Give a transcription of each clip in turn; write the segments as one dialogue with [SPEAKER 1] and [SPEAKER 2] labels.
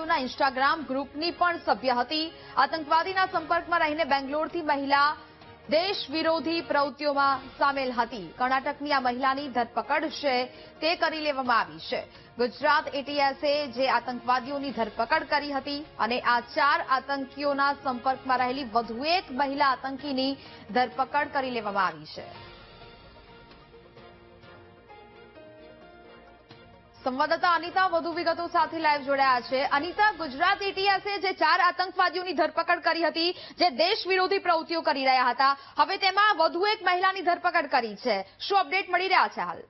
[SPEAKER 1] આતંકવાદીઓના Instagram ગ્રુપની પણ સભ્ય હતી। આતંકવાદીના સંપર્કમાં રહીને બેંગ્લોરથી મહિલા દેશ વિરોધી પ્રવૃત્તિઓમાં સામેલ હતી। કર્ણાટકની આ મહિલાની ધરપકડ છે તે કરી લેવામાં આવી છે। ગુજરાત એટીએસે જે આતંકવાદીઓની ધરપકડ કરી હતી અને આ 4 આતંકીઓના સંપર્કમાં રહેલી વધુ એક મહિલા આતંકીની ધરપકડ કરી લેવામાં આવી છે। સંવાદદાતા અનિતા વધુ વિગતો સાથે લાઈવ જોડાયા છે। અનિતા, ગુજરાત એટીએસે જે 4 આતંકવાદીઓની ધરપકડ કરી હતી, જે દેશ વિરોધી પ્રવૃત્તિઓ કરી રહ્યા હતા, હવે તેમાં વધુ એક મહિલાની ધરપકડ કરી છે। શું અપડેટ મળી રહ્યા છે હાલ?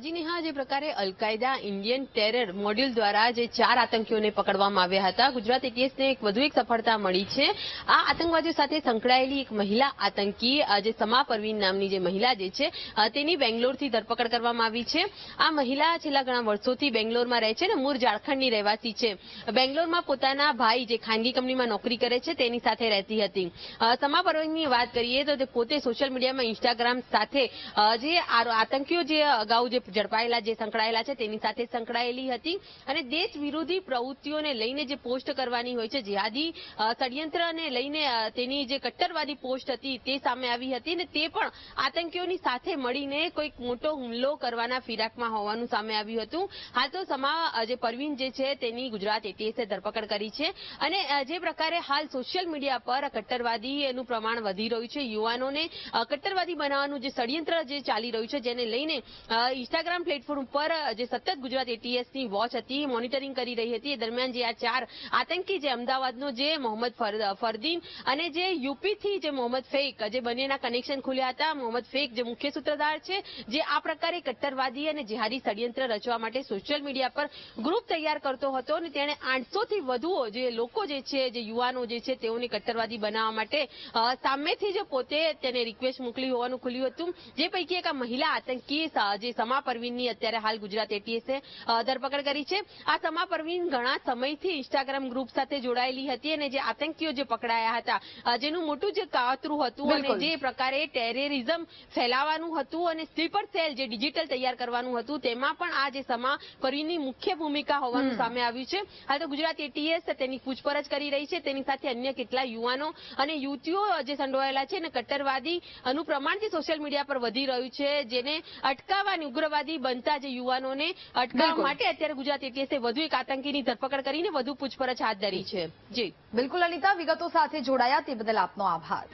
[SPEAKER 2] જી નેહા, જે પ્રકારે અલ-કાયદા ઇન્ડિયન ટેરર મોડ્યુલ દ્વારા જે 4 આતંકીઓને પકડવામાં આવ્યા હતા, ગુજરાત એટીએસને વધુ એક સફળતા મળી છે। આ આતંકવાદીઓ સાથે સંકળાયેલી એક મહિલા આતંકી જે સમા પરવીન નામની જે મહિલા જે છે તેની બેંગ્લોરથી ધરપકડ કરવામાં આવી છે। આ મહિલા છેલ્લા ઘણા વર્ષોથી બેંગ્લોરમાં રહે છે અને મૂળ ઝારખંડની રહેવાસી છે। બેંગ્લોરમાં પોતાના ભાઈ જે ખાનગી કંપનીમાં નોકરી કરે છે તેની સાથે રહેતી હતી। સમા પરવીનની વાત કરીએ તો તે પોતે સોશિયલ મીડિયામાં ઇન્સ્ટાગ્રામ સાથે જે આતંકીઓ જે અગાઉ જે ઝડપાયેલા જે સંકળાયેલા છે તેની સાથે સંકળાયેલી હતી અને દેશ વિરોધી પ્રવૃત્તિઓને લઈને જે પોસ્ટ કરવાની હોય છે, જેહાદી ષડયંત્રને લઈને તેની જે કટ્ટરવાદી પોસ્ટ હતી તે સામે આવી હતી અને તે પણ આતંકીઓની સાથે મળીને કોઈક મોટો હુમલો કરવાના ફિરાકમાં હોવાનું સામે આવ્યું હતું। હાલ તો સમા જે પરવીન જે છે તેની ગુજરાત એટીએસે ધરપકડ કરી છે અને જે પ્રકારે હાલ સોશિયલ મીડિયા પર કટ્ટરવાદીનું પ્રમાણ વધી રહ્યું છે, યુવાનોને કટ્ટરવાદી બનાવવાનું જે ષડયંત્ર જે ચાલી રહ્યું છે, જેને લઈને ઇન્સ્ટાગ્રામ પ્લેટફોર્મ પર જે સતત ગુજરાત એટીએસની વોચ હતી, મોનિટરિંગ કરી રહી હતી, એ દરમિયાન જે આ 4 આતંકી જે અમદાવાદનો જે મોહમ્મદ ફરદીન અને જે યુપીથી જે મોહમ્મદ ફેક, જે બંનેના કનેક્શન ખુલ્યા હતા। મોહમ્મદ ફેક જે મુખ્ય સૂત્રધાર છે, જે આ પ્રકારે કટ્ટરવાદી અને જેહાદી ષડયંત્ર રચવા માટે સોશિયલ મીડિયા પર ગ્રુપ તૈયાર કરતો હતો અને તેણે 800 થી વધુ જે લોકો જે છે, જે યુવાનો જે છે તેઓને કટ્ટરવાદી બનાવવા માટે સામેથી જ પોતે તેને રિક્વેસ્ટ મોકલી હોવાનું ખુલ્યું હતું। જે પૈકી એક આ મહિલા આતંકી જે સમા પરવીનની અત્યારે હાલ ગુજરાત એટીએસે ધરપકડ કરી છે। આ સમા પરવીન ઘણા સમયથી ઇન્સ્ટાગ્રામ ગ્રુપ સાથે જોડાયેલી હતી અને જે આતંકીઓ જે પકડાયા હતા, જેનું મોટું જે કાવતરું હતું અને જે પ્રકારે ટેરરિઝમ ફેલાવાનું હતું અને સ્લીપર સેલ જે ડિજિટલ તૈયાર કરવાનું હતું, તેમાં પણ આ જે સમા પરવીનની મુખ્ય ભૂમિકા હોવાનું સામે આવ્યું છે। હાલ તો ગુજરાત એટીએસ તેની પૂછપરછ કરી રહી છે। તેની સાથે અન્ય કેટલા યુવાનો અને યુવતીઓ જે સંડોવાયેલા છે અને કટ્ટરવાદીનું પ્રમાણ જે સોશિયલ મીડિયા પર વધી રહ્યું છે, જેને અટકાવવાની ઉગ્રવાદી બનતા જે યુવાનોને અટકાવવા માટે અત્યારે ગુજરાત એટીએસે વધુ એક આતંકીની ધરપકડ કરીને વધુ પૂછપરછ હાથ ધરી છે। જી
[SPEAKER 1] બિલકુલ અનિતા, વિગતો સાથે જોડાયા તે બદલ આપનો આભાર।